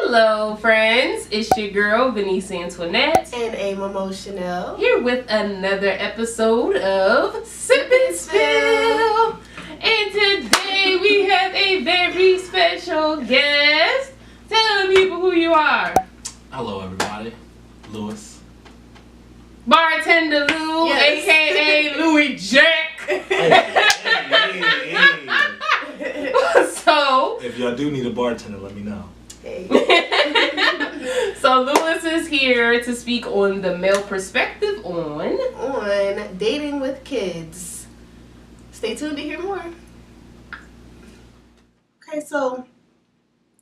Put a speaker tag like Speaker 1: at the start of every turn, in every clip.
Speaker 1: Hello, friends. It's your girl, Veniece Antoinette.
Speaker 2: And Amomo Chanel.
Speaker 1: Here with another episode of Sip and Spill. And today we have a very special guest. Tell the people who you are.
Speaker 3: Hello, everybody. Lewis.
Speaker 1: Bartender Lou,
Speaker 2: Yes.
Speaker 1: a.k.a. Louis Jack.
Speaker 3: Hey.
Speaker 1: So,
Speaker 3: If y'all do need a bartender, let me know.
Speaker 2: Hey.
Speaker 1: so Lewis is here to speak on the male perspective on
Speaker 2: Dating with kids. Stay tuned to hear more. Okay, so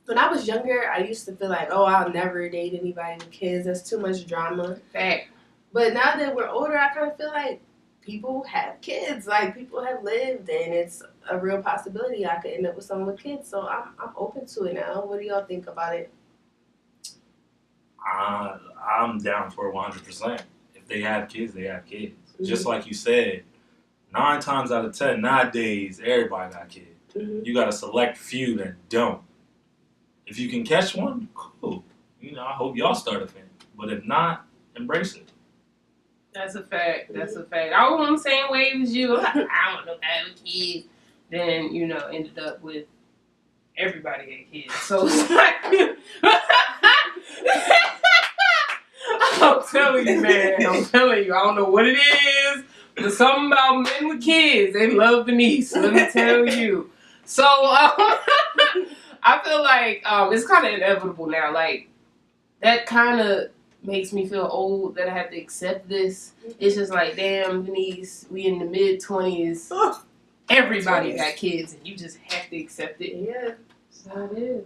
Speaker 2: when I was younger, I used to feel like, oh, I'll never date anybody with kids. That's too much drama.
Speaker 1: fact.
Speaker 2: But now that we're older, I kind of feel like people have kids. Like, people have lived, and it's a real possibility I could end up with someone with kids. So I'm open to it now. What do y'all think about it?
Speaker 3: I'm down for it 100%. If they have kids, they have kids.
Speaker 2: Mm-hmm.
Speaker 3: Just like you said, 9 times out of 10 nowadays, everybody got kids.
Speaker 2: Mm-hmm.
Speaker 3: You got a select few that don't. If you can catch one, cool. I hope y'all start a family. But if not, embrace it.
Speaker 1: That's a fact. That's a fact. I was on the same wave as you. I don't know if I have a kid. Then, ended up with everybody had kids. So it's like, I'm telling you, man. I'm telling you. I don't know what it is, but something about men with kids. They love Venice. Let me tell you. So I feel like it's kind of inevitable now. Like, that kind of makes me feel old that I have to accept this. It's just like, damn, Venice, we in the mid-20s. Everybody got kids, and you just have to accept it.
Speaker 2: Yeah.
Speaker 1: That's how it is.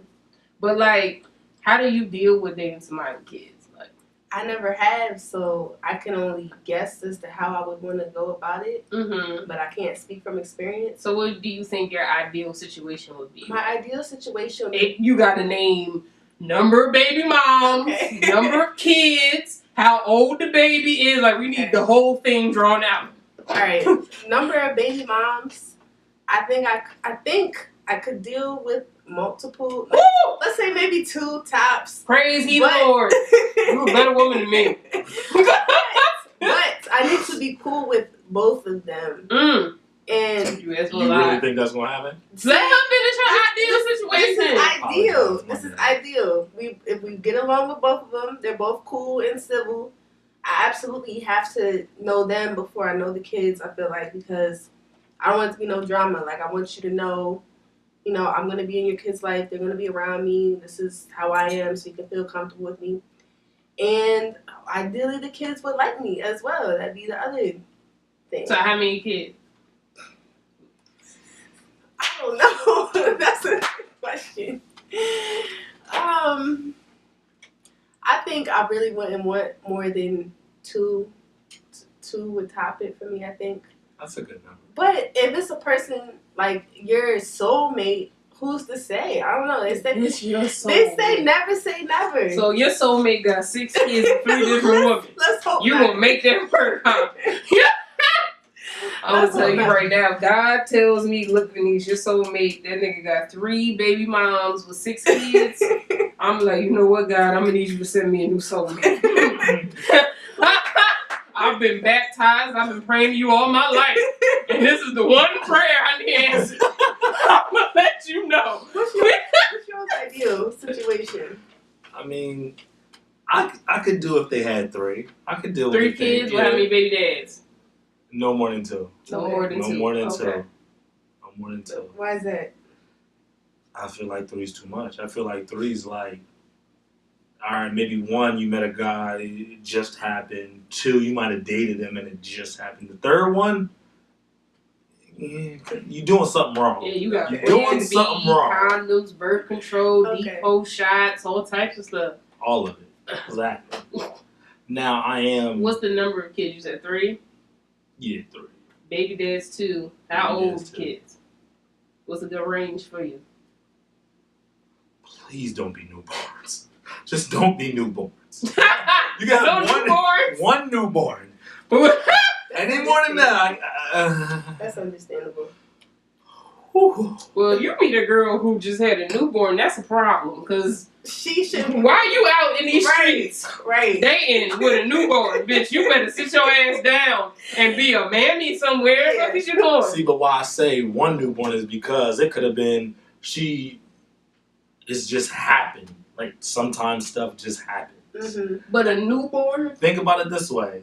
Speaker 1: But, like, how do you deal with dating somebody with kids? Like,
Speaker 2: I never have, so I can only guess as to how I would want to go about it, but I can't speak from experience.
Speaker 1: So what do you think your ideal situation would be?
Speaker 2: My ideal situation
Speaker 1: You got to name number of baby moms,
Speaker 2: Okay.
Speaker 1: number of kids, how old the baby is. Like, we need the whole thing drawn out.
Speaker 2: All right, number of baby moms. I think I could deal with multiple.
Speaker 1: Woo!
Speaker 2: Let's say maybe 2 tops.
Speaker 1: Praise ye the
Speaker 2: But-
Speaker 1: Lord. You're a better woman than me.
Speaker 2: But I need to be cool with both of them. And
Speaker 1: You as
Speaker 3: You
Speaker 1: well
Speaker 3: really think that's going to happen?
Speaker 1: Let her finish her ideal situation.
Speaker 2: this is ideal. If we get along with both of them, they're both cool and civil. I absolutely have to know them before I know the kids, I feel like, because I don't want it to be no drama. Like, I want you to know, I'm going to be in your kid's life. They're going to be around me. This is how I am, so you can feel comfortable with me. And ideally, the kids would like me as well. That'd be the other thing.
Speaker 1: So how many kids?
Speaker 2: I don't know. That's a good question. I think I really wouldn't want more than 2. 2 would top it for me, I think.
Speaker 3: That's a good number.
Speaker 2: But if it's a person like your soulmate, who's to say? I don't know. They say never say never.
Speaker 1: So your soulmate got 6 kids and 3 different women.
Speaker 2: Let's hope
Speaker 1: You
Speaker 2: not.
Speaker 1: gonna make that work, huh? I'm gonna tell you right now, God tells me, look, Venice, your soulmate, that nigga got 3 baby moms with 6 kids. I'm like, you know what, God, I'm gonna need you to send me a new soulmate. I've been baptized, I've been praying to you all my life, and this is the one prayer I need answered. I'm gonna let you know.
Speaker 2: What's your ideal situation?
Speaker 3: I mean, I could do if they had 3. I could deal with
Speaker 1: 3
Speaker 3: it.
Speaker 1: kids with how many baby dads?
Speaker 3: No more than 2.
Speaker 1: No more than 2.
Speaker 3: No more than
Speaker 1: Okay.
Speaker 3: 2. No more than 2.
Speaker 2: Why is that?
Speaker 3: I feel like 3's too much. I feel like 3's like, all right, maybe 1, you met a guy, it just happened. 2, you might have dated him and it just happened. The 3rd one, you doing something wrong.
Speaker 1: Yeah, you got
Speaker 3: You're doing something wrong.
Speaker 1: condoms, birth control,
Speaker 2: Okay.
Speaker 1: depot shots, all types of stuff.
Speaker 3: All of it. Exactly. Now I am.
Speaker 1: What's the number of kids? You said 3?
Speaker 3: Yeah, 3.
Speaker 1: Baby dads 2. How
Speaker 3: Baby
Speaker 1: old
Speaker 3: dads 2.
Speaker 1: kids? What's a good range for you?
Speaker 3: Please don't be newborns. Just don't be newborns. You
Speaker 1: No
Speaker 3: got
Speaker 1: newborns?
Speaker 3: one newborn. Any more than that,
Speaker 2: That's understandable.
Speaker 3: Whew.
Speaker 1: Well, if you meet a girl who just had a newborn, that's a problem. Because
Speaker 2: she should.
Speaker 1: why you out in these streets dating with a newborn, bitch? You better sit your ass down and be a mammy somewhere. What is you doing?
Speaker 3: See, but why I say one newborn is because it could have been it's just happened. Like sometimes stuff just happens.
Speaker 2: Mm-hmm.
Speaker 1: But a newborn?
Speaker 3: Think about it this way: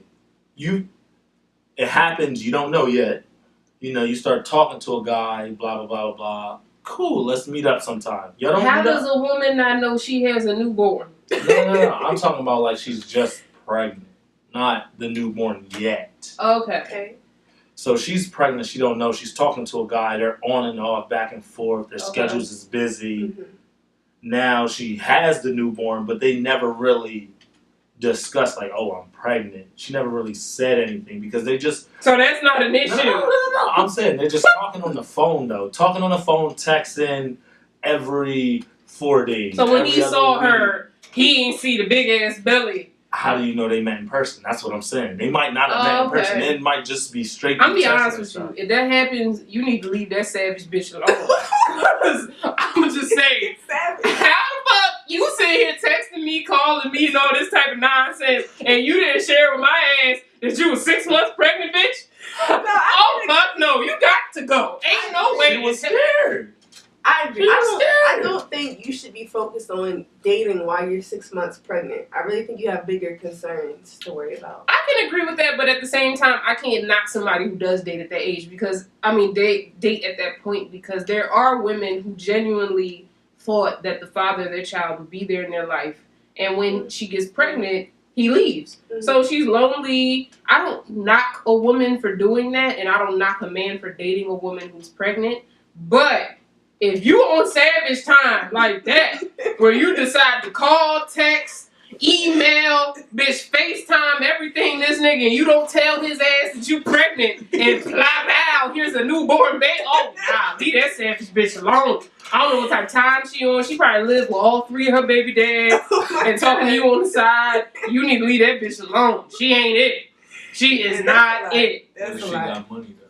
Speaker 3: it happens. You don't know yet. You know, you start talking to a guy. Blah blah blah blah. Cool. Let's meet up sometime. Y'all don't.
Speaker 1: How does a woman not know she has a newborn?
Speaker 3: No. I'm talking about like she's just pregnant, not the newborn yet.
Speaker 1: Okay.
Speaker 3: So she's pregnant. She don't know. She's talking to a guy. They're on and off, back and forth. Their schedules is busy.
Speaker 2: Mm-hmm.
Speaker 3: Now she has the newborn, but they never really discussed like, oh, I'm pregnant. She never really said anything because they just.
Speaker 1: So that's not an issue.
Speaker 3: No. I'm saying they're just talking on the phone though. Talking on the phone, texting every 4 days.
Speaker 1: So when he saw her, he ain't see the big ass belly.
Speaker 3: How do you know they met in person? That's what I'm saying. They might not have met in person. It might just be straight.
Speaker 1: I'm be honest with you. If that happens, you need to leave that savage bitch alone. Because I'm just saying, how the fuck you sitting here texting me, calling me, and all this type of nonsense, and you didn't share with my ass that you was 6 months pregnant, bitch? Oh fuck no! You got to go. Ain't no way.
Speaker 3: She was scared.
Speaker 2: I agree. I don't think you should be focused on dating while you're 6 months pregnant. I really think you have bigger concerns to worry about.
Speaker 1: I can agree with that, but at the same time, I can't knock somebody who does date at that age because, they date at that point because there are women who genuinely thought that the father of their child would be there in their life. And when she gets pregnant, he leaves. Mm-hmm. So she's lonely. I don't knock a woman for doing that, and I don't knock a man for dating a woman who's pregnant. But if you on savage time like that, where you decide to call, text, email, bitch, FaceTime, everything this nigga, and you don't tell his ass that you pregnant, and blah, blah, here's a newborn baby. Oh, nah, leave that savage bitch alone. I don't know what type of time she on. She probably lived with all 3 of her baby dads and talking to you on the side. You need to leave that bitch alone. She ain't it. She is not it.
Speaker 3: That's she got money, though.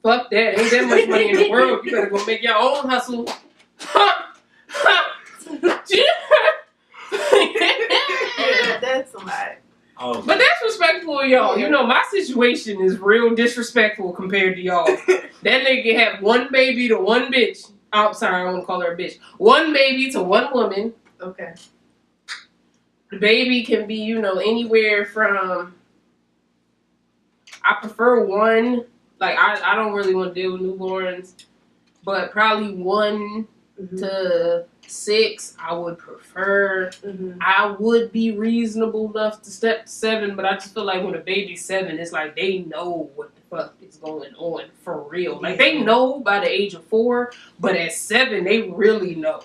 Speaker 1: Fuck that. Ain't that much money in the world. You better go make your own hustle.
Speaker 2: Yeah, that's a lot.
Speaker 3: Oh.
Speaker 1: But that's respectful of y'all. You know, my situation is real disrespectful compared to y'all. That nigga have 1 baby to 1 bitch. Oh, sorry, I want to call her a bitch. 1 baby to 1 woman.
Speaker 2: Okay.
Speaker 1: The baby can be, anywhere from... I prefer 1... Like, I don't really want to deal with newborns, but probably 1 to 6 I would prefer. Mm-hmm. I would be reasonable enough to step to 7, but I just feel like when a baby's 7, it's like they know what the fuck is going on for real. Like, they know by the age of 4, but at 7, they really know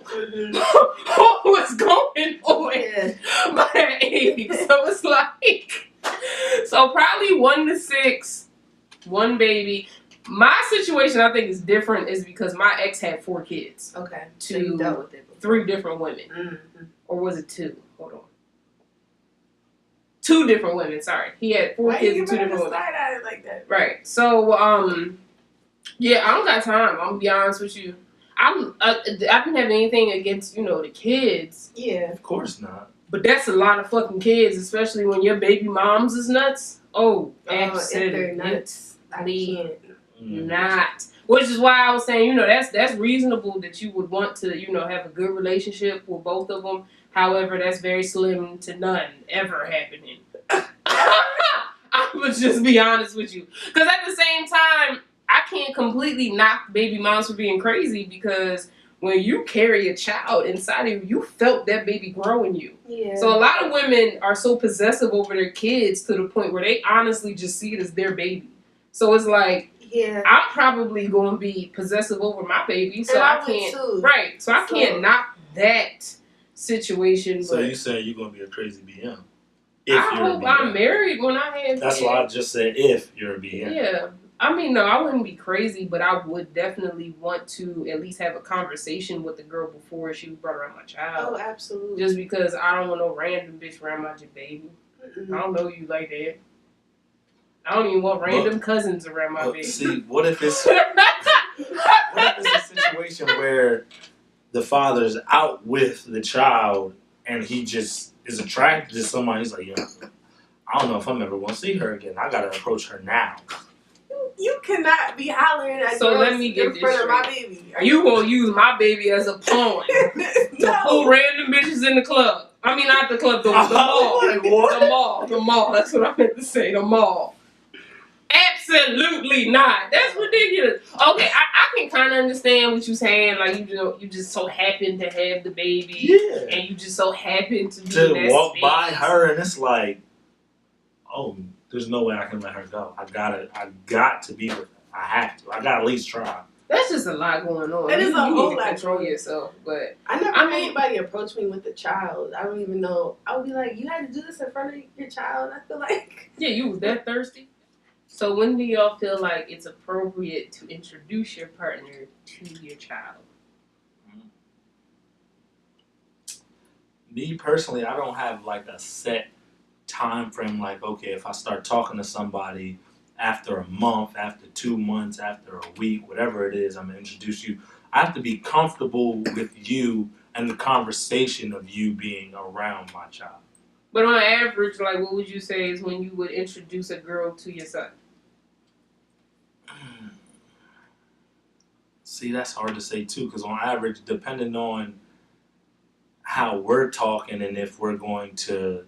Speaker 1: what's going on by that age. So it's like, so probably 1 to 6. 1 baby. My situation, I think, is different is because my ex had 4 kids.
Speaker 2: Okay.
Speaker 1: So
Speaker 2: you dealt with it before.
Speaker 1: 3 different women. Mm-hmm. Or was it 2? Hold on. 2 different women, sorry. He had 4 kids and 2 different women.
Speaker 2: At it like that?
Speaker 1: Right. So, yeah, I don't got time. I'm going to be honest with you. I didn't have anything against, the kids.
Speaker 2: Yeah.
Speaker 3: Of course not.
Speaker 1: But that's a lot of fucking kids, especially when your baby moms is nuts. Oh, absolutely.
Speaker 2: If they're nuts. I can't.
Speaker 1: Not. Which is why I was saying, that's reasonable that you would want to, have a good relationship with both of them. However, that's very slim to none ever happening. I would just be honest with you. Because at the same time, I can't completely knock baby moms for being crazy because when you carry a child inside of you, you felt that baby grow in you.
Speaker 2: Yeah.
Speaker 1: So a lot of women are so possessive over their kids to the point where they honestly just see it as their baby. So it's like, I'm probably going to be possessive over my baby, so I can't. Too. Right, so I can't knock that situation.
Speaker 3: So you saying you're going to be a crazy BM?
Speaker 1: I hope I'm married when I have.
Speaker 3: That's why I just said if you're a BM.
Speaker 1: Yeah, I mean, no, I wouldn't be crazy, but I would definitely want to at least have a conversation with the girl before she was brought around my child.
Speaker 2: Oh, absolutely.
Speaker 1: Just because I don't want no random bitch around my baby. Mm-hmm. I don't know you like that. I don't even want random cousins around my baby.
Speaker 3: See, what if it's... what if it's a situation where the father's out with the child and he just is attracted to somebody, he's like, yeah, I don't know if I'm ever going to see her again. I got to approach her now.
Speaker 2: You cannot be hollering at
Speaker 1: So
Speaker 2: girls
Speaker 1: let me get
Speaker 2: in
Speaker 1: this
Speaker 2: front
Speaker 1: straight.
Speaker 2: of my baby.
Speaker 1: Are you gonna use my baby as a pawn to pull random bitches in the club? I mean, not the club, the mall.
Speaker 3: Like, what?
Speaker 1: The mall. That's what I meant to say. The mall. Absolutely not. That's ridiculous. Okay, I can kind of understand what you're saying. Like, you just so happen to have the baby,
Speaker 3: Yeah.
Speaker 1: and you just so happen to be
Speaker 3: To
Speaker 1: in that
Speaker 3: walk
Speaker 1: space.
Speaker 3: by her and it's like, oh, there's no way I can let her go. I got to be with her. I have to. I got to at least try.
Speaker 1: That's just a lot going on.
Speaker 2: It is a
Speaker 1: you
Speaker 2: whole
Speaker 1: need to
Speaker 2: lot
Speaker 1: control
Speaker 2: going on.
Speaker 1: yourself. But
Speaker 2: I never had anybody approach me with a child. I don't even know. I would be like, you had to do this in front of your child? I feel like.
Speaker 1: yeah, you was that thirsty. So when do y'all feel like it's appropriate to introduce your partner to your child?
Speaker 3: Me personally, I don't have like a set time frame. Like, okay, if I start talking to somebody after a month, after 2 months, after a week, whatever it is, I'm gonna introduce you. I have to be comfortable with you and the conversation of you being around my child.
Speaker 1: But on average, like, what would you say is when you would introduce a girl to your son?
Speaker 3: See, that's hard to say too, because on average, depending on how we're talking and if we're going to,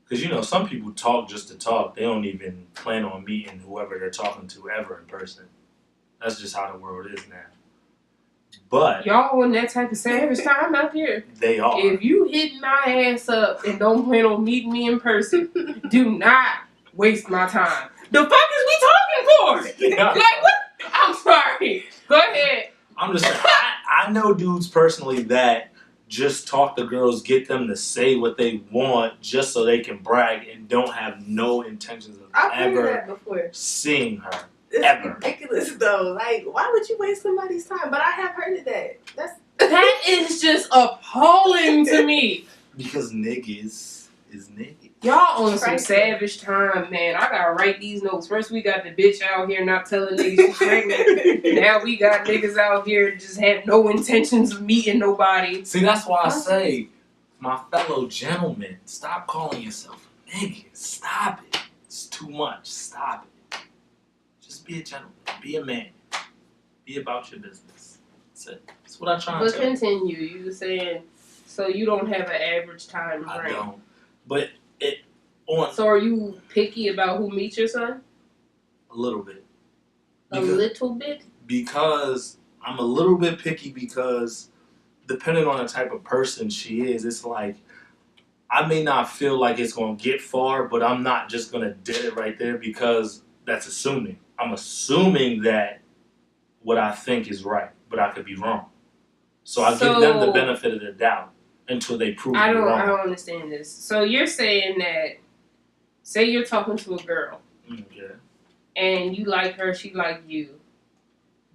Speaker 3: because some people talk just to talk. They don't even plan on meeting whoever they're talking to ever in person. That's just how the world is now. But
Speaker 1: y'all on that type of savage time out here.
Speaker 3: They are.
Speaker 1: If you hit my ass up and don't plan on meeting me in person, do not waste my time. The fuck is we talking for?
Speaker 3: Yeah.
Speaker 1: Like what? I'm sorry. Go ahead.
Speaker 3: I'm just saying, I know dudes personally that just talk to girls, get them to say what they want just so they can brag and don't have no intentions of
Speaker 2: I've heard
Speaker 3: ever
Speaker 2: that before.
Speaker 3: seeing her.
Speaker 2: It's
Speaker 3: Ever.
Speaker 2: ridiculous though. Like, why would you waste somebody's time? But I have heard of that.
Speaker 1: That is just appalling to me.
Speaker 3: Because niggas is niggas.
Speaker 1: Y'all on some
Speaker 2: Right.
Speaker 1: savage time, man. I gotta write these notes. First we got the bitch out here not telling niggas she's pregnant. Now we got niggas out here just have no intentions of meeting nobody.
Speaker 3: See, that's why I say, my fellow gentlemen, stop calling yourself a nigga. Stop it. It's too much. Stop it. Just be a gentleman. Be a man. Be about your business. That's it. That's what I try to
Speaker 1: But
Speaker 3: tell you.
Speaker 1: continue. You were saying, so you don't have an average time
Speaker 3: I
Speaker 1: frame.
Speaker 3: don't. But
Speaker 1: So are you picky about who meets your son?
Speaker 3: a little bit.
Speaker 1: A little bit?
Speaker 3: Because I'm a little bit picky because depending on the type of person she is, it's like I may not feel like it's going to get far, but I'm not just going to dead it right there because that's assuming. I'm assuming that what I think is right, but I could be wrong. So I give them the benefit of the doubt until they prove me wrong.
Speaker 1: I don't understand this. So you're saying that, say you're talking to a girl,
Speaker 3: Okay.
Speaker 1: and you like her, she like you,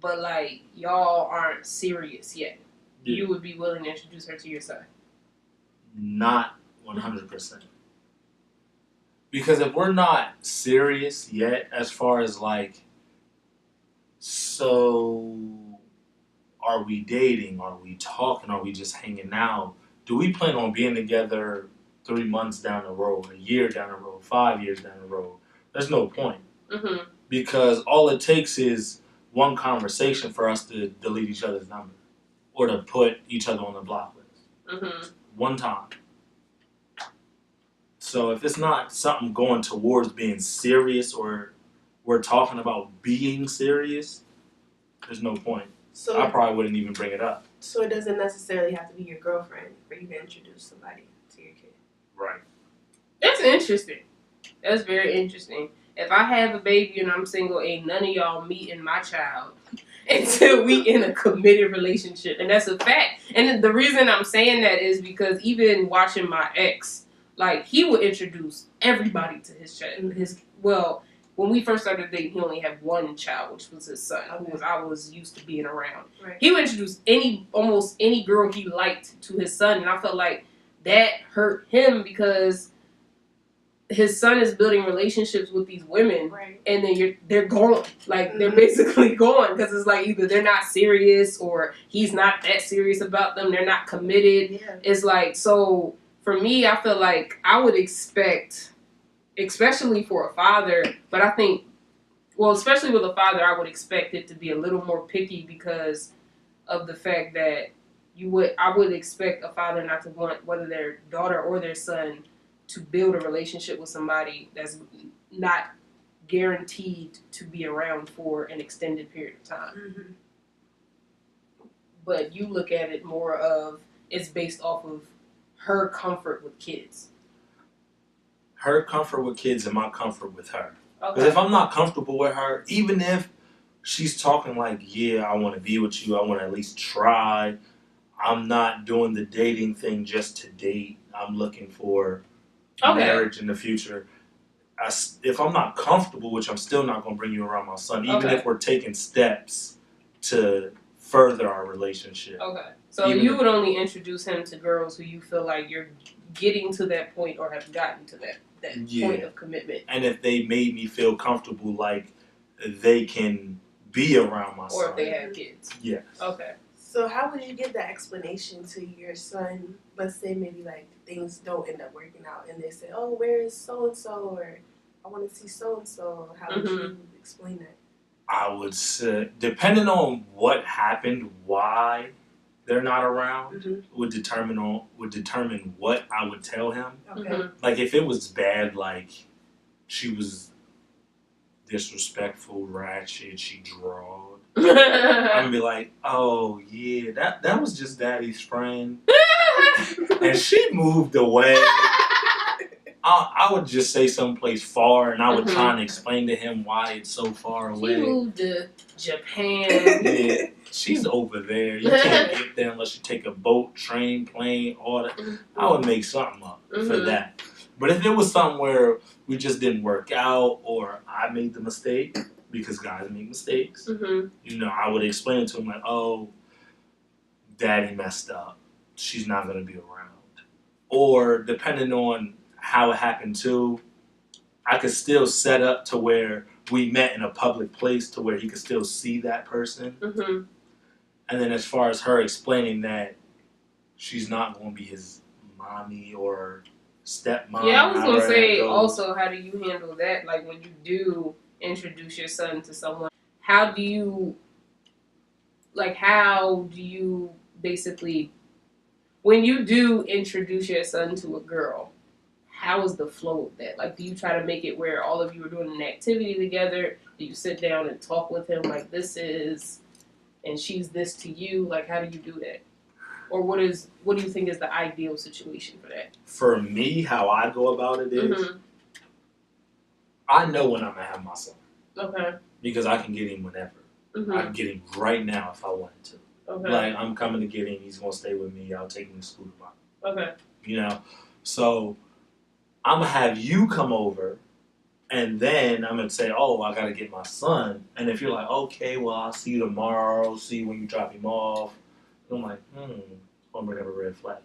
Speaker 1: but like y'all aren't serious yet.
Speaker 3: Yeah.
Speaker 1: You would be willing to introduce her to your son?
Speaker 3: Not 100%. Because if we're not serious yet, as far as like, so are we dating? Are we talking? Are we just hanging out? Do we plan on being together 3 months down the road, a year down the road, 5 years down the road? There's no point.
Speaker 1: Mm-hmm.
Speaker 3: Because all it takes is one conversation for us to delete each other's number or to put each other on the block list.
Speaker 1: Mm-hmm.
Speaker 3: One time. So if it's not something going towards being serious or we're talking about being serious, there's no point.
Speaker 2: So
Speaker 3: I probably wouldn't even bring it up.
Speaker 2: So it doesn't necessarily have to be your girlfriend for you to introduce somebody to your kid.
Speaker 3: Right.
Speaker 1: That's interesting. That's very interesting. If I have a baby and I'm single, ain't none of y'all meeting my child until we in a committed relationship. And that's a fact. And the reason I'm saying that is because even watching my ex, like, he would introduce everybody to his child. When we first started dating, he only had one child, which was his son, who I was used to being around.
Speaker 2: Right.
Speaker 1: He would introduce almost any girl he liked to his son, and I felt like that hurt him because his son is building relationships with these women,
Speaker 2: Right.
Speaker 1: and then they're gone. Like, they're basically gone because it's like either they're not serious or he's not that serious about them. They're not committed.
Speaker 2: Yeah.
Speaker 1: It's like, so for me, I feel like I would expect, especially for a father, but I think, well, especially with a father, I would expect it to be a little more picky because of the fact that I would expect a father not to want whether their daughter or their son to build a relationship with somebody that's not guaranteed to be around for an extended period of time.
Speaker 2: Mm-hmm.
Speaker 1: But you look at it more of it's based off of her comfort with kids.
Speaker 3: Her comfort with kids and my comfort with her. Because
Speaker 1: Okay.
Speaker 3: if I'm not comfortable with her, even if she's talking like, yeah, I want to be with you, I want to at least try, I'm not doing the dating thing just to date. I'm looking for marriage in the future. If I'm not comfortable, which I'm still not going to bring you around my son, even if we're taking steps to further our relationship.
Speaker 1: Okay. So you would only introduce him to girls who you feel like you're getting to that point or have gotten to that point of commitment.
Speaker 3: And if they made me feel comfortable, like they can be around my son.
Speaker 1: Or if they have kids.
Speaker 3: Yes.
Speaker 1: Okay.
Speaker 2: So how would you give that explanation to your son? Let's say maybe like things don't end up working out and they say, oh, where is so-and-so? Or I want to see so-and-so. How would you explain that?
Speaker 3: I would say, depending on what happened, why they're not around, would determine what I would tell him.
Speaker 2: Okay.
Speaker 3: Like if it was bad, like she was disrespectful, ratchet, she drawled, I'm gonna be like, oh yeah, that was just daddy's friend, and she moved away. I would just say someplace far, and I would try and explain to him why it's so far away.
Speaker 1: She moved to Japan.
Speaker 3: Yeah, she's over there. You can't get there unless you take a boat, train, plane, all that. I would make something up for that. But if it was something where we just didn't work out, or I made the mistake, because guys make mistakes, you know, I would explain it to him like, oh, daddy messed up. She's not going to be around. Or depending on how it happened too, I could still set up to where we met in a public place to where he could still see that person. And then as far as her explaining that she's not going to be his mommy or stepmom.
Speaker 1: Yeah, I was going to say also, how do you handle that? Like when you do introduce your son to someone, how do you basically, when you do introduce your son to a girl, how is the flow of that? Like, do you try to make it where all of you are doing an activity together? Do you sit down and talk with him like this is, and she's this to you? Like, how do you do that? Or what do you think is the ideal situation for that?
Speaker 3: For me, how I go about it is, I know when I'm going to have my son.
Speaker 1: Okay.
Speaker 3: Because I can get him whenever. I can get him right now if I wanted to.
Speaker 1: Okay.
Speaker 3: Like, I'm coming to get him. He's going to stay with me. I'll take him to school tomorrow.
Speaker 1: Okay.
Speaker 3: You know? So, I'm going to have you come over, and then I'm going to say, oh, I got to get my son. And if you're like, okay, well, I'll see you tomorrow. See you when you drop him off. I'm like, I'm bring up a red flag.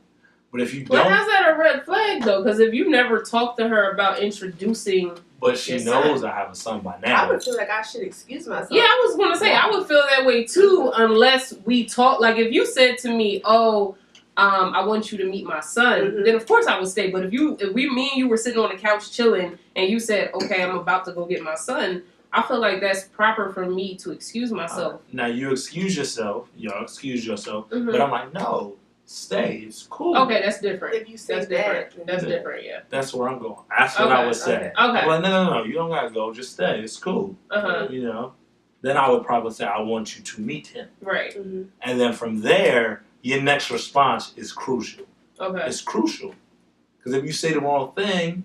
Speaker 3: But if you don't...
Speaker 1: Well, how's that a red flag, though? Because if you never talked to her about introducing...
Speaker 3: But she knows I have a son by now.
Speaker 2: I would feel like I should excuse myself.
Speaker 1: Yeah, I was going to say, I would feel that way, too, unless we talk. Like, if you said to me, oh, I want you to meet my son, then of course I would stay. But if me and you were sitting on the couch chilling, and you said, okay, I'm about to go get my son, I feel like that's proper for me to excuse myself.
Speaker 3: Now, you excuse yourself. Y'all excuse yourself. But I'm like, no, stay. It's cool.
Speaker 1: Okay, that's different.
Speaker 2: If you say
Speaker 1: that's different. That's different, yeah.
Speaker 3: That's where I'm going. That's what I would say.
Speaker 1: Okay.
Speaker 3: I'm like, no, you don't got to go. Just stay. It's cool. You know? Then I would probably say, I want you to meet him.
Speaker 1: Right.
Speaker 3: And then from there, your next response is crucial.
Speaker 1: Okay.
Speaker 3: It's crucial. Because if you say the wrong thing,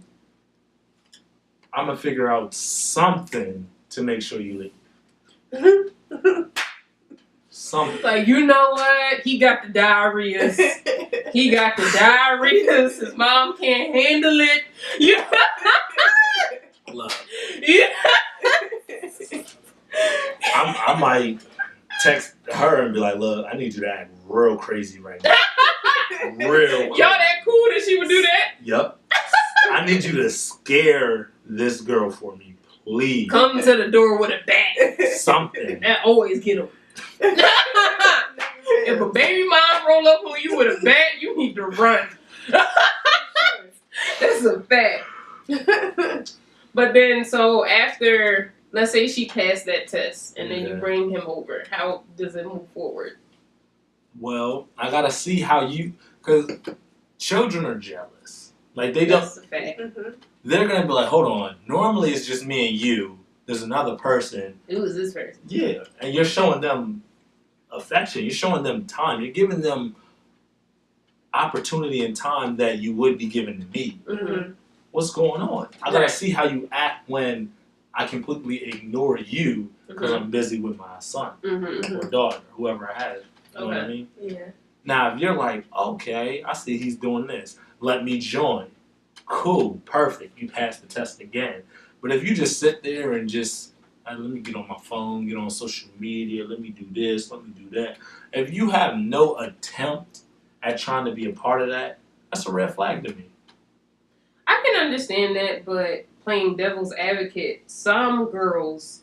Speaker 3: I'm going to figure out something to make sure you leave. Something.
Speaker 1: Like, you know what? He got the diarrhea. He got the diarrhea. His mom can't handle it. Yeah.
Speaker 3: Love.
Speaker 1: Yeah.
Speaker 3: I might text her and be like, look, I need you to act real crazy right now. Real.
Speaker 1: Y'all that cool that she would do that?
Speaker 3: Yep. I need you to scare this girl for me, please.
Speaker 1: Come to the door with a bat.
Speaker 3: Something.
Speaker 1: That always get them. If a baby mom roll up on you with a bat, you need to run. That's a fact. But then, so after, let's say she passed that test, and then you bring him over, how does it move forward?
Speaker 3: Well, I gotta see how you, because children are jealous. Like they don't.
Speaker 1: That's a fact.
Speaker 3: They're gonna be like, hold on. Normally it's just me and you. There's another person.
Speaker 1: Who is this person?
Speaker 3: Yeah, and you're showing them affection. You're showing them time. You're giving them opportunity and time that you would be giving to me.
Speaker 1: Mm-hmm.
Speaker 3: What's going on? I gotta see how you act when I completely ignore you because I'm busy with my son or daughter, whoever I have. You know what I mean?
Speaker 2: Yeah.
Speaker 3: Now, if you're like, okay, I see he's doing this. Let me join. Cool, perfect. You passed the test again. But if you just sit there and just, let me get on my phone, get on social media, let me do this, let me do that. If you have no attempt at trying to be a part of that, that's a red flag to me.
Speaker 1: I can understand that, but playing devil's advocate, some girls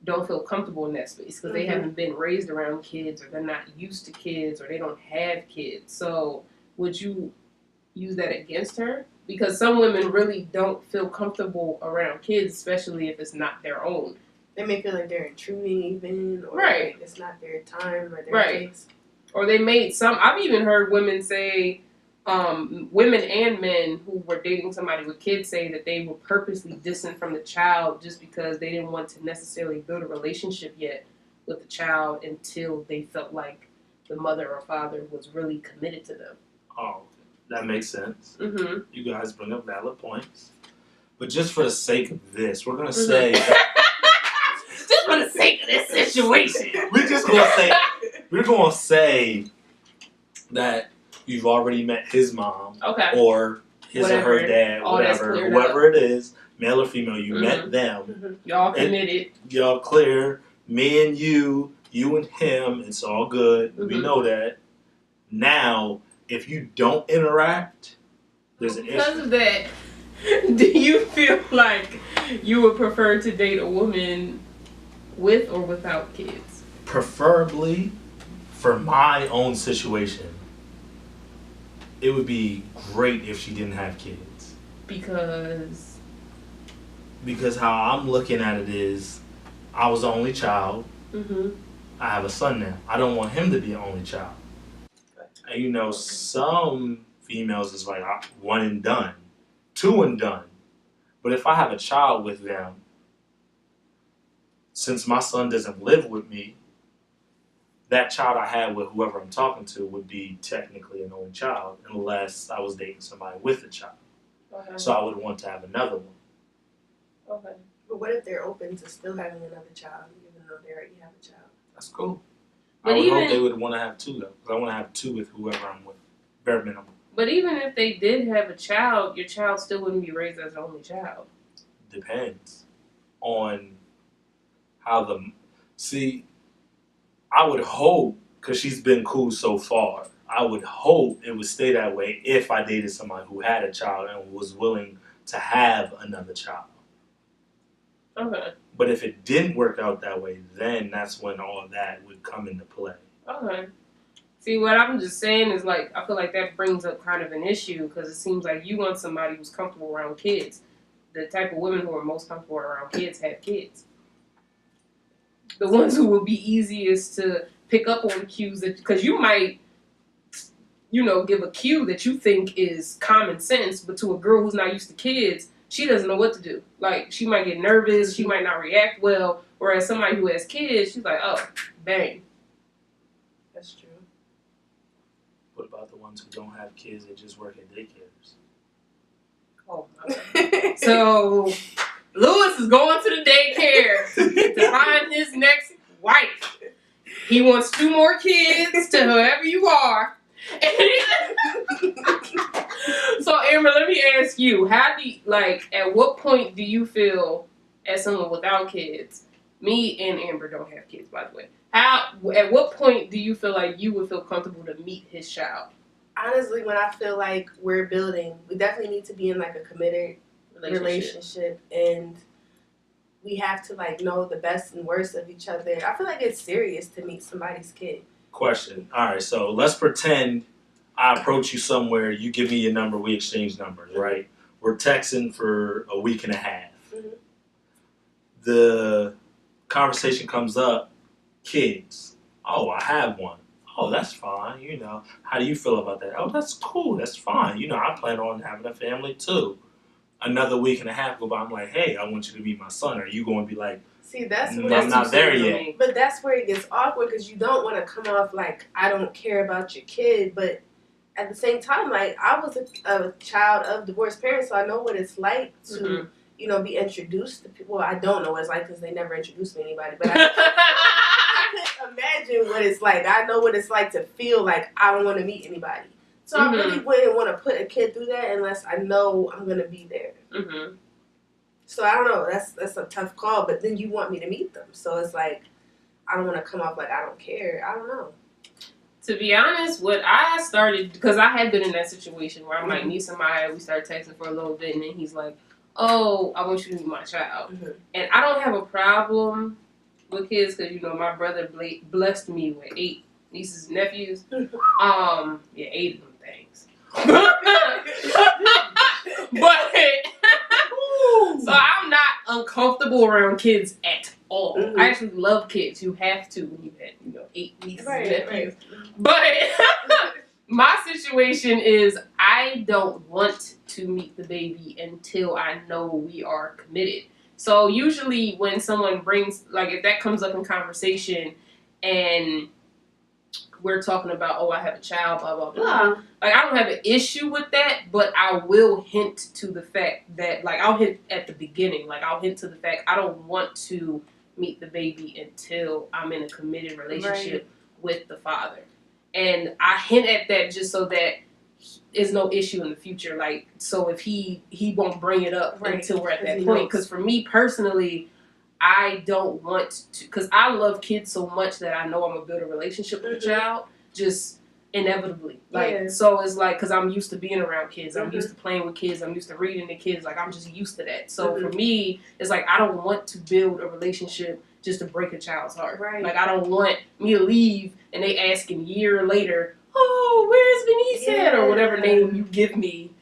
Speaker 1: don't feel comfortable in that space because they haven't been raised around kids, or they're not used to kids, or they don't have kids. So would you use that against her? Because some women really don't feel comfortable around kids, especially if it's not their own.
Speaker 2: They may feel like they're intruding even, or
Speaker 1: right.
Speaker 2: Like it's not their time or their
Speaker 1: right.
Speaker 2: place.
Speaker 1: Or they made some, I've even heard women say, women and men who were dating somebody with kids say that they were purposely distant from the child just because they didn't want to necessarily build a relationship yet with the child until they felt like the mother or father was really committed to them.
Speaker 3: Oh, that makes sense.
Speaker 1: Mm-hmm.
Speaker 3: You guys bring up valid points. But just for the sake of this, we're going to say...
Speaker 1: just for the sake of this situation.
Speaker 3: We're going to say that you've already met his mom.
Speaker 1: Okay.
Speaker 3: Or his
Speaker 1: whatever,
Speaker 3: or her dad, whatever. Whoever it is, male or female, you met them.
Speaker 1: Y'all committed.
Speaker 3: Y'all clear. Me and you and him, it's all good. We know that. Now, if you don't interact, there's an issue.
Speaker 1: Because of that, do you feel like you would prefer to date a woman with or without kids?
Speaker 3: Preferably, for my own situation, it would be great if she didn't have kids.
Speaker 1: Because
Speaker 3: how I'm looking at it is, I was the only child. I have a son now. I don't want him to be the only child. And you know, some females is like one and done, two and done. But if I have a child with them, since my son doesn't live with me, that child I had with whoever I'm talking to would be technically an only child, unless I was dating somebody with a child.
Speaker 1: Okay.
Speaker 3: So I would want to have another one.
Speaker 1: Okay.
Speaker 2: But what if they're open to still having another child, even though they already have a child?
Speaker 3: That's cool.
Speaker 1: But
Speaker 3: I would hope they would want to have two, though. Because I want to have two with whoever I'm with. Bare minimum.
Speaker 1: But even if they did have a child, your child still wouldn't be raised as an only child.
Speaker 3: Depends on how the... See, I would hope, because she's been cool so far, I would hope it would stay that way if I dated somebody who had a child and was willing to have another child.
Speaker 1: Okay.
Speaker 3: But if it didn't work out that way, then that's when all that would come into play.
Speaker 1: Okay. See, what I'm just saying is, like, I feel like that brings up kind of an issue because it seems like you want somebody who's comfortable around kids. The type of women who are most comfortable around kids have kids. The ones who will be easiest to pick up on cues, because you might, give a cue that you think is common sense, but to a girl who's not used to kids, she doesn't know what to do. Like, she might get nervous, she might not react well, whereas somebody who has kids, she's like, oh, bang.
Speaker 2: That's true.
Speaker 3: What about the ones who don't have kids that just work at daycares?
Speaker 1: Oh, my God. So, Lewis is going to the daycare to find his next wife. He wants 2 more kids to whoever you are. So, Amber, let me ask you, at what point do you feel, as someone without kids, me and Amber don't have kids, by the way, at what point do you feel like you would feel comfortable to meet his child?
Speaker 2: Honestly, when I feel like we're building, we definitely need to be in like a committed relationship, and we have to like know the best and worst of each other. I feel like it's serious to meet somebody's kid.
Speaker 3: Question. All right, so let's pretend I approach you somewhere, you give me your number, we exchange numbers, right? We're texting for a week and a half.
Speaker 2: Mm-hmm.
Speaker 3: The conversation comes up, kids. Oh, I have one. Oh, that's fine. You know, how do you feel about that? Oh, that's cool. That's fine. You know, I plan on having a family too. Another week and a half go by. I'm like, hey, I want you to be my son. Are you going to be like,
Speaker 2: see, that's what
Speaker 3: I'm not there yet?
Speaker 2: But that's where it gets awkward because you don't want to come off like I don't care about your kid, but at the same time, like I was a child of divorced parents, so I know what it's like to, you know, be introduced to people. Well, I don't know what it's like because they never introduced me to anybody, but I can imagine what it's like. I know what it's like to feel like I don't want to meet anybody. So I really wouldn't want to put a kid through that unless I know I'm going to be there. So I don't know. That's a tough call, but then you want me to meet them. So it's like, I don't want to come off like I don't care. I don't know.
Speaker 1: To be honest, what I started, because I had been in that situation where I might meet somebody, we start texting for a little bit, and then he's like, oh, I want you to meet my child. And I don't have a problem with kids because, you know, my brother blessed me with 8 nieces and nephews. 8 of them things. But so I'm not uncomfortable around kids at all. I actually love kids. You have to when you had, you know, 8 nieces and nephews. But my situation is I don't want to meet the baby until I know we are committed. So usually when someone brings, like if that comes up in conversation and we're talking about, oh, I have a child, blah, blah, blah. Like, I don't have an issue with that, but I will hint to the fact that, like, I'll hint at the beginning. Like, I'll hint to the fact I don't want to meet the baby until I'm in a committed relationship with the father. And I hint at that just so that there's no issue in the future. Like, so if he won't bring it up until we're at that point. Because for me personally, I don't want to, because I love kids so much that I know I'm gonna build a relationship with a child, just inevitably. Like, so it's like, because I'm used to being around kids, I'm used to playing with kids, I'm used to reading to kids, like I'm just used to that. So for me, it's like I don't want to build a relationship just to break a child's heart. Like I don't want me to leave and they asking a year later, oh, where's Veniece at? Or whatever name you give me.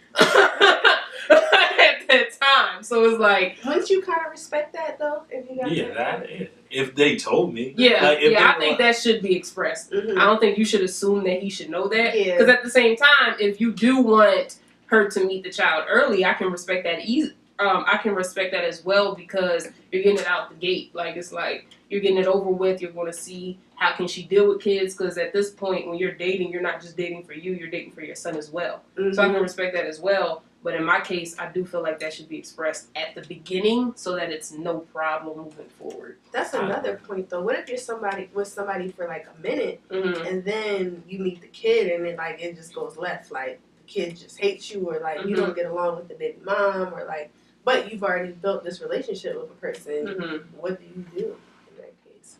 Speaker 1: At that time, so it's like,
Speaker 2: wouldn't you kind of respect that though? If you got
Speaker 3: if they told me,
Speaker 1: I think that should be expressed. I don't think you should assume that he should know that, because at the same time, if you do want her to meet the child early, I can respect that I can respect that as well, because you're getting it out the gate. Like, it's like you're getting it over with. You're going to see how can she deal with kids, because at this point when you're dating, you're not just dating for you, you're dating for your son as well. So I can respect that as well. But in my case, I do feel like that should be expressed at the beginning so that it's no problem moving forward.
Speaker 2: That's another point, though. What if you're with somebody for like a minute, and then you meet the kid, and it just goes left? Like the kid just hates you, or like you don't get along with the baby mom, or like, but you've already built this relationship with a person. What do you do in that case?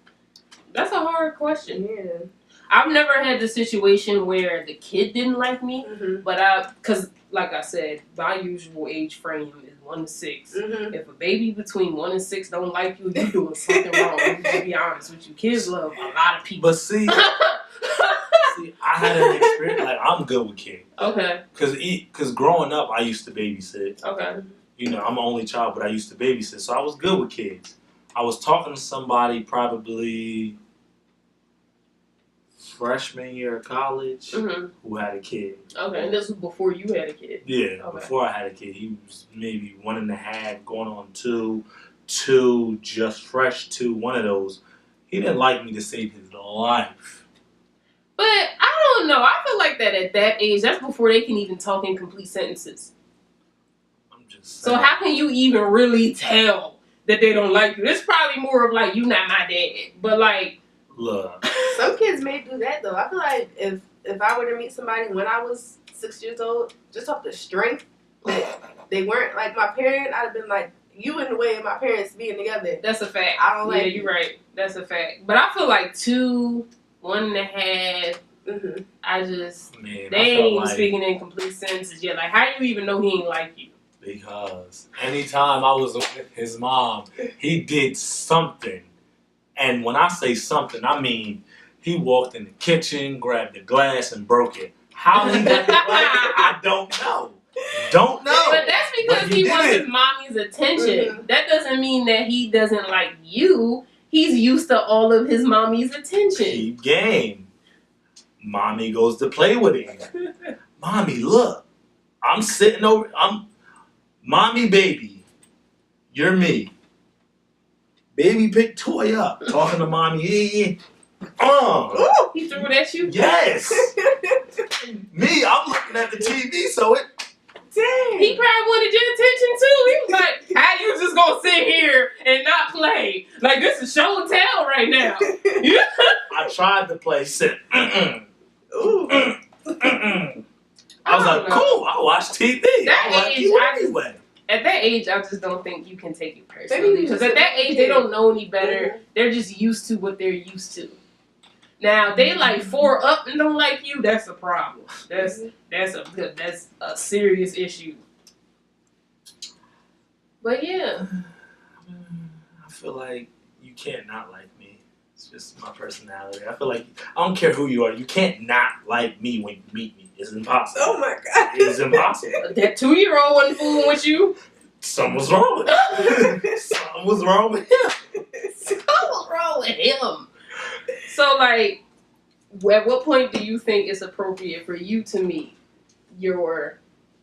Speaker 1: That's a hard question.
Speaker 2: Yeah.
Speaker 1: I've never had the situation where the kid didn't like me, but because like I said, my usual age frame is 1 to 6. If a baby between 1 and 6 don't like you, you're doing something wrong. To be honest with you, kids love a lot of people.
Speaker 3: But see, I had an experience. Like, I'm good with kids.
Speaker 1: Okay.
Speaker 3: Because growing up, I used to babysit.
Speaker 1: Okay.
Speaker 3: You know, I'm an only child, but I used to babysit, so I was good with kids. I was talking to somebody probably freshman year of college who had a kid.
Speaker 1: Okay, and this was before you had a kid.
Speaker 3: Yeah, before I had a kid. He was maybe 1.5, going on 2, just fresh 2, one of those. He didn't like me to save his life.
Speaker 1: But I don't know. I feel like that at that age, that's before they can even talk in complete sentences.
Speaker 3: I'm just saying.
Speaker 1: So how can you even really tell that they don't like you? It's probably more of like, you not my dad. But like,
Speaker 3: look.
Speaker 2: Some kids may do that though. I feel like if I were to meet somebody when I was 6 years old, just off the strength that they weren't like my parent, I'd have been like, you in the way of my parents being together.
Speaker 1: That's a fact.
Speaker 2: I don't like
Speaker 1: you're right. That's a fact. But I feel like 2, 1.5, they ain't even speaking in complete sentences yet. Like, how you even know he ain't like you?
Speaker 3: Because anytime I was with his mom, he did something. And when I say something, I mean he walked in the kitchen, grabbed the glass, and broke it. How he got the glass, I don't know. Don't know.
Speaker 1: But that's because he wants his mommy's attention. Mm-hmm. That doesn't mean that he doesn't like you. He's used to all of his mommy's attention.
Speaker 3: Keep game. Mommy goes to play with him. Mommy, look. I'm sitting over. Mommy, baby. You're me. Baby pick toy up. Talking to mommy. Yeah.
Speaker 1: Ooh, he threw it at you?
Speaker 3: Yes. Me, I'm looking at the TV, so it.
Speaker 2: Dang.
Speaker 1: He probably wanted your attention too. He was like, how you just gonna sit here and not play? Like, this is show and tell right now.
Speaker 3: I tried to play sit.
Speaker 2: Ooh.
Speaker 3: I was like, cool, I'll watch TV.
Speaker 1: At that age, I just don't think you can take it personally. Because at that age, they don't know any better. They're just used to what they're used to. Now, they like 4 up and don't like you, that's a problem. That's a serious issue. But yeah.
Speaker 3: I feel like you can't not like me. It's just my personality. I feel like I don't care who you are. You can't not like me when you meet me. It's impossible.
Speaker 2: Oh my God.
Speaker 3: It's impossible.
Speaker 1: That 2-year-old wasn't fooling with you.
Speaker 3: Something was wrong with him. Something was wrong with him.
Speaker 1: Something was wrong with him. So, like, at what point do you think it's appropriate for you to meet your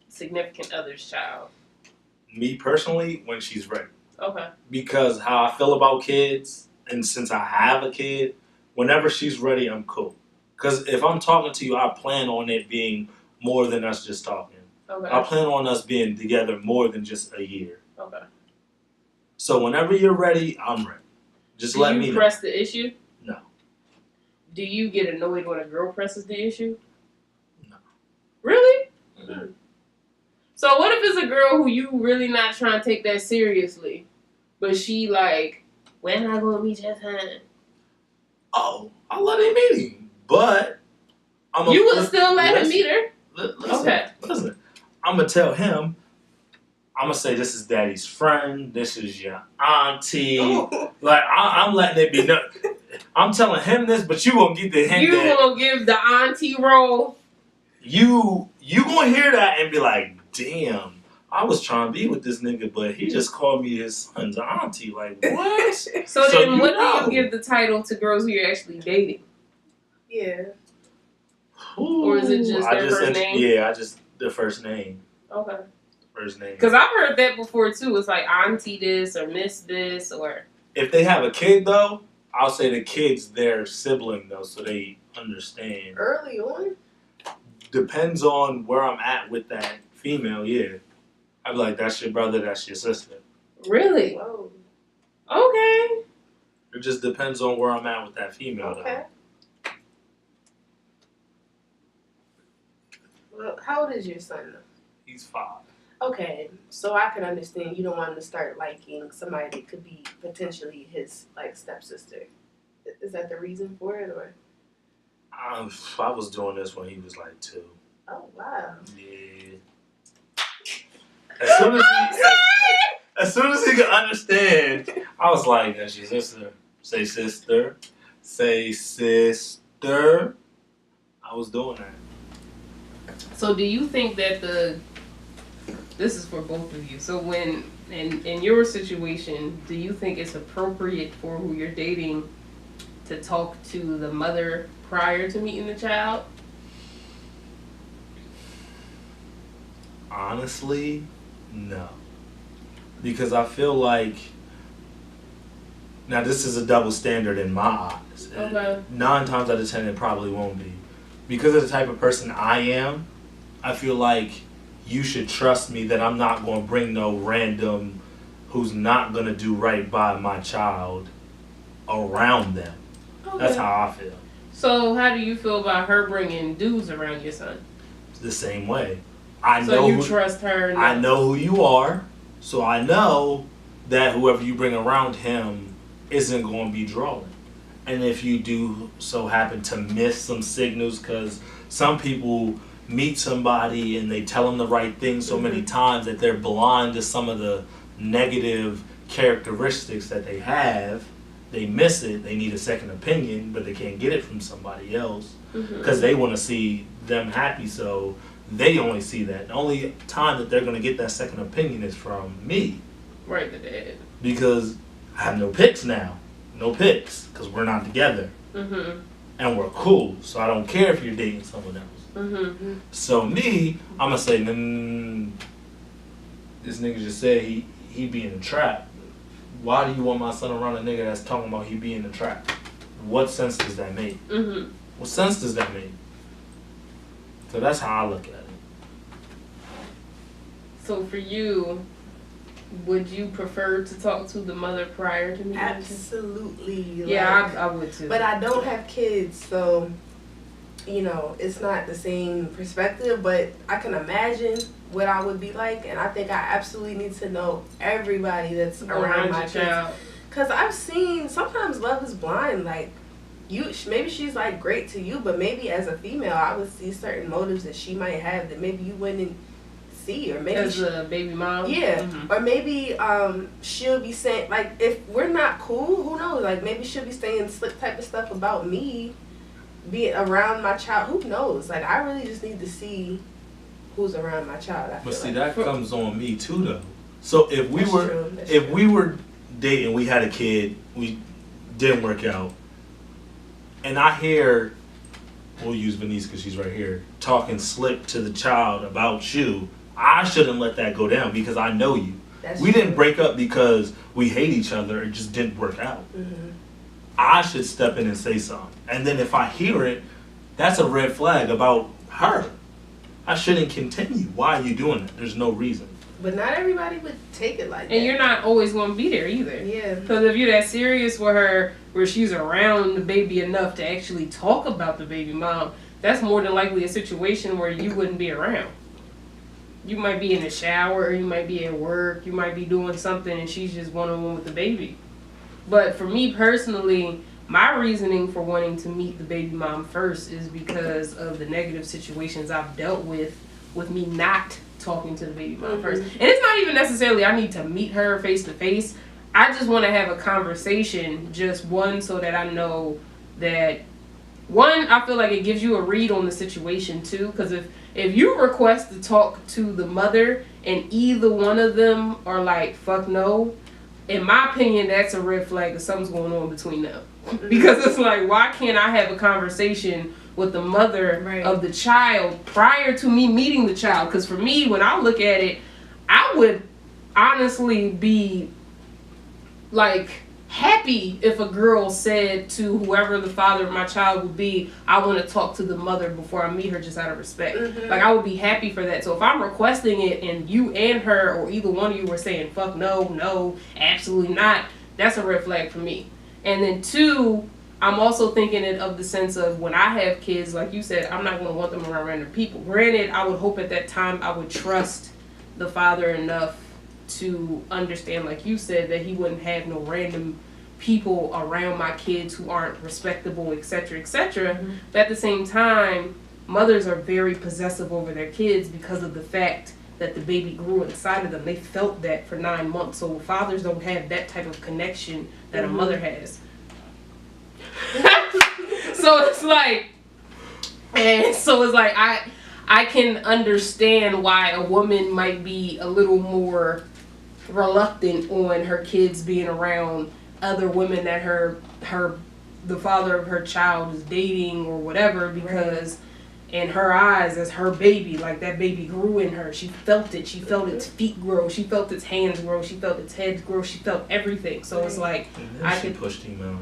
Speaker 1: significant other's child?
Speaker 3: Me personally, when she's ready.
Speaker 1: Okay.
Speaker 3: Because how I feel about kids, and since I have a kid, whenever she's ready, I'm cool. Because if I'm talking to you, I plan on it being more than us just talking.
Speaker 1: Okay.
Speaker 3: I plan on us being together more than just a year.
Speaker 1: Okay.
Speaker 3: So whenever you're ready, I'm ready. Just let me know.
Speaker 1: Do you press the issue?
Speaker 3: No.
Speaker 1: Do you get annoyed when a girl presses the issue?
Speaker 3: No.
Speaker 1: Really?
Speaker 3: Mm-hmm.
Speaker 1: So what if it's a girl who you really not trying to take that seriously, but she like, when am I going to meet your time?
Speaker 3: Oh, I'll let him meet him. But
Speaker 1: you would still let him meet her?
Speaker 3: Listen. I'm going to tell him, I'm going to say this is daddy's friend, this is your auntie.
Speaker 2: Ooh.
Speaker 3: Like, I'm letting it be known. I'm telling him this, but you going to get the hint.
Speaker 1: You going to give the auntie role? You
Speaker 3: going to hear that and be like, damn, I was trying to be with this nigga, but he just called me his son's auntie. Like, what?
Speaker 1: So then what do you give the title to girls who you're actually dating?
Speaker 2: Yeah.
Speaker 3: Ooh,
Speaker 1: or is it just their first name?
Speaker 3: Yeah, the first name.
Speaker 1: Okay.
Speaker 3: First name.
Speaker 1: Because I've heard that before too. It's like auntie this or miss this or...
Speaker 3: If they have a kid though, I'll say the kid's their sibling though, so they understand.
Speaker 2: Early on?
Speaker 3: Depends on where I'm at with that female, yeah. I'd be like, that's your brother, that's your sister.
Speaker 1: Really?
Speaker 2: Whoa.
Speaker 1: Okay.
Speaker 3: It just depends on where I'm at with that female
Speaker 2: though. Well, how old is your son though?
Speaker 3: He's 5.
Speaker 2: Okay, so I can understand you don't want to start liking somebody that could be potentially his like stepsister. Is that the reason for it, or?
Speaker 3: I was doing this when he was like 2.
Speaker 2: Oh wow.
Speaker 3: Yeah. As soon as he could understand, I was like, "That's your sister." Say sister. Say sister. I was doing that.
Speaker 1: So do you think that this is for both of you. So when, in your situation, do you think it's appropriate for who you're dating to talk to the mother prior to meeting the child?
Speaker 3: Honestly, no. Because I feel like, now this is a double standard in my eyes.
Speaker 1: Okay.
Speaker 3: 9 times out of 10 it probably won't be. Because of the type of person I am, I feel like you should trust me that I'm not going to bring no random who's not going to do right by my child around them. Okay. That's how I feel.
Speaker 1: So how do you feel about her bringing dudes around your son?
Speaker 3: The same way.
Speaker 1: Trust her?
Speaker 3: I know who you are, so I know that whoever you bring around him isn't going to be drawing. And if you do so happen to miss some signals because some people meet somebody and they tell them the right thing so many times that they're blind to some of the negative characteristics that they have. They miss it. They need a second opinion, but they can't get it from somebody else because they want to see them happy. So they only see that. The only time that they're going to get that second opinion is from me.
Speaker 1: Right, the dad.
Speaker 3: Because I have no picks now. No picks because we're not together. And we're cool. So I don't care if you're dating someone else. So me, I'm going to say, this nigga just said he be in a trap. Why do you want my son around a nigga that's talking about he be in a trap? What sense does that make? What sense does that make? So that's how I look at it.
Speaker 1: So for you, would you prefer to talk to the mother prior to meeting?
Speaker 2: Absolutely.
Speaker 1: Yeah, I would too.
Speaker 2: But I don't have kids, so you know, it's not the same perspective, but I can imagine what I would be like, and I think I absolutely need to know everybody that's around my child. Because I've seen, sometimes love is blind, like, maybe she's like great to you, but maybe as a female, I would see certain motives that she might have that maybe you wouldn't see, or maybe
Speaker 1: as a baby mom.
Speaker 2: Yeah, or maybe she'll be saying, like, if we're not cool, who knows? Like, maybe she'll be saying slick type of stuff about me being around my child. Who knows? Like, I really just need to see who's around my child.
Speaker 3: But see, that comes on me too, though. So if we were dating, we had a kid, we didn't work out, and I hear, we'll use Veniece because she's right here, talking slick to the child about you, I shouldn't let that go down because I know you. We didn't break up because we hate each other. It just didn't work out. I should step in and say something. And then if I hear it, that's a red flag about her. I shouldn't continue. Why are you doing that? There's no reason.
Speaker 2: But not everybody would take it like that.
Speaker 1: And you're not always going to be there either.
Speaker 2: Yeah.
Speaker 1: Because if you're that serious with her, where she's around the baby enough to actually talk about the baby mom, that's more than likely a situation where you wouldn't be around. You might be in the shower, or you might be at work, you might be doing something, and she's just one-on-one with the baby. But for me personally, my reasoning for wanting to meet the baby mom first is because of the negative situations I've dealt with me not talking to the baby mom first. And it's not even necessarily I need to meet her face to face. I just want to have a conversation, just one, so that I know that, one, I feel like it gives you a read on the situation too, because if you request to talk to the mother and either one of them are like, fuck no, in my opinion, that's a red flag that something's going on between them. Because it's like, why can't I have a conversation with the mother of the child prior to me meeting the child? Because for me, when I look at it, I would honestly be like happy if a girl said to whoever the father of my child would be, I want to talk to the mother before I meet her, just out of respect. Like, I would be happy for that. So if I'm requesting it and you and her or either one of you were saying fuck no, absolutely not, that's a red flag for me. And then two, I'm also thinking it of the sense of when I have kids, like you said, I'm not going to want them around random people. Granted, I would hope at that time I would trust the father enough to understand, like you said, that he wouldn't have no random people around my kids who aren't respectable, etc., etc. But at the same time, mothers are very possessive over their kids because of the fact that the baby grew inside of them. They felt that for 9 months. So fathers don't have that type of connection that a mother has. So it's like, I can understand why a woman might be a little more reluctant on her kids being around other women that the father of her child is dating or whatever, because in her eyes, as her baby, like, that baby grew in her. She felt it. She felt its feet grow. She felt its hands grow. She felt its head grow. She felt everything. So it's like,
Speaker 3: she pushed him out.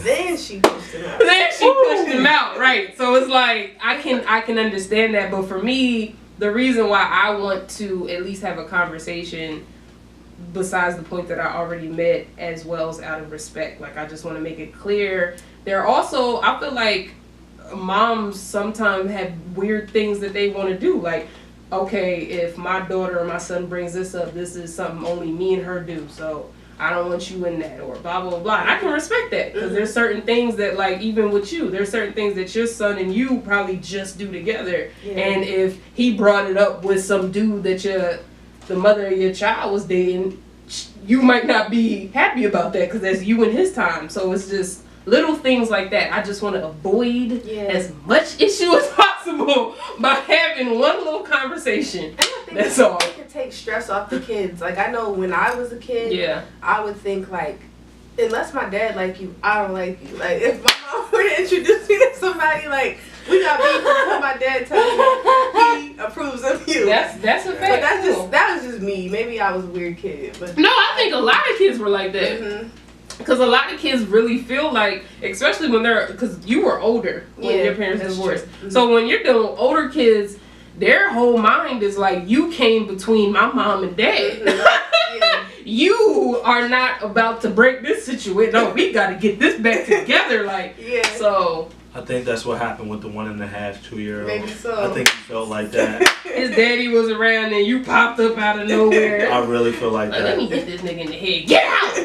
Speaker 2: Then she pushed him out.
Speaker 1: Then she pushed him out, right? So it's like, I can understand that, but for me, the reason why I want to at least have a conversation, besides the point that I already met, as well as out of respect, like, I just want to make it clear. There are also, I feel like moms sometimes have weird things that they want to do. Like, okay, if my daughter or my son brings this up, this is something only me and her do. So I don't want you in that, or blah, blah, blah. And I can respect that, because there's certain things that, like, even with you, there's certain things that your son and you probably just do together.
Speaker 2: Yeah.
Speaker 1: And if he brought it up with some dude that the mother of your child was dating, you might not be happy about that, because that's you and his time. So it's just little things like that. I just want to avoid as much issue as possible by having one little conversation.
Speaker 2: And I think
Speaker 1: that's all.
Speaker 2: It can take stress off the kids. Like, I know when I was a kid, I would think, like, unless my dad like you, I don't like you. Like, if my mom were to introduce me to somebody, like, we got beef until my dad tells me he approves of you.
Speaker 1: That's a fact.
Speaker 2: But that was just me. Maybe I was a weird kid. But
Speaker 1: no, I think a lot of kids were like that. Because a lot of kids really feel like, especially when because you were older when your parents divorced. So when you're dealing with older kids, their whole mind is like, you came between my mom and dad. You are not about to break this situation. No, we got to get this back together. Like, so.
Speaker 3: I think that's what happened with the 1.5, 2-year-old.
Speaker 2: Maybe so.
Speaker 3: I think he felt like that.
Speaker 1: His daddy was around and you popped up out of nowhere.
Speaker 3: I really feel like that.
Speaker 1: Let me hit this nigga in the head. Get out!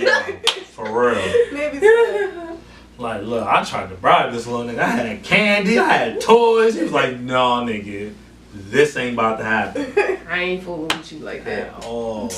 Speaker 3: Yeah, for real.
Speaker 2: Maybe so.
Speaker 3: Like, look, I tried to bribe this little nigga. I had candy, I had toys. He was like, no, nigga, this ain't about to happen.
Speaker 1: I ain't fooling with you like that.
Speaker 3: At all.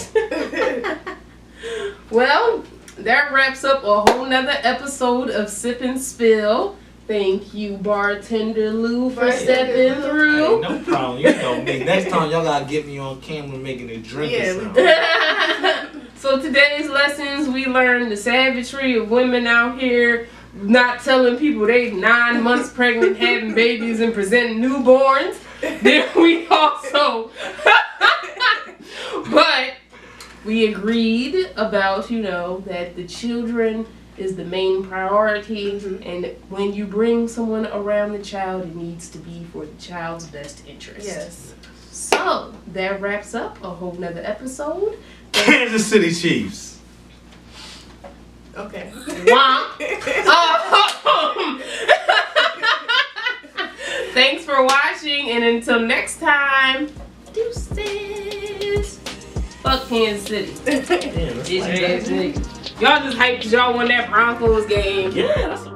Speaker 1: Well, that wraps up a whole nother episode of Sip and Spill. Thank you, Bartender Lou, for stepping through.
Speaker 3: Hey, no problem. You know me. Next time, y'all gotta get me on camera making a drink or something.
Speaker 1: So today's lessons, we learned the savagery of women out here not telling people they 9 months pregnant, having babies, and presenting newborns. Then we also, but we agreed about, that the children is the main priority, and when you bring someone around the child, it needs to be for the child's best interest.
Speaker 2: Yes.
Speaker 1: So that wraps up a whole nother episode.
Speaker 3: Kansas City Chiefs.
Speaker 2: Okay.
Speaker 1: Womp. Thanks for watching, and until next time, deuces. Fuck Kansas City.
Speaker 3: Damn, that's like that.
Speaker 1: Y'all just hyped because y'all won that Broncos game.
Speaker 3: Yeah, that's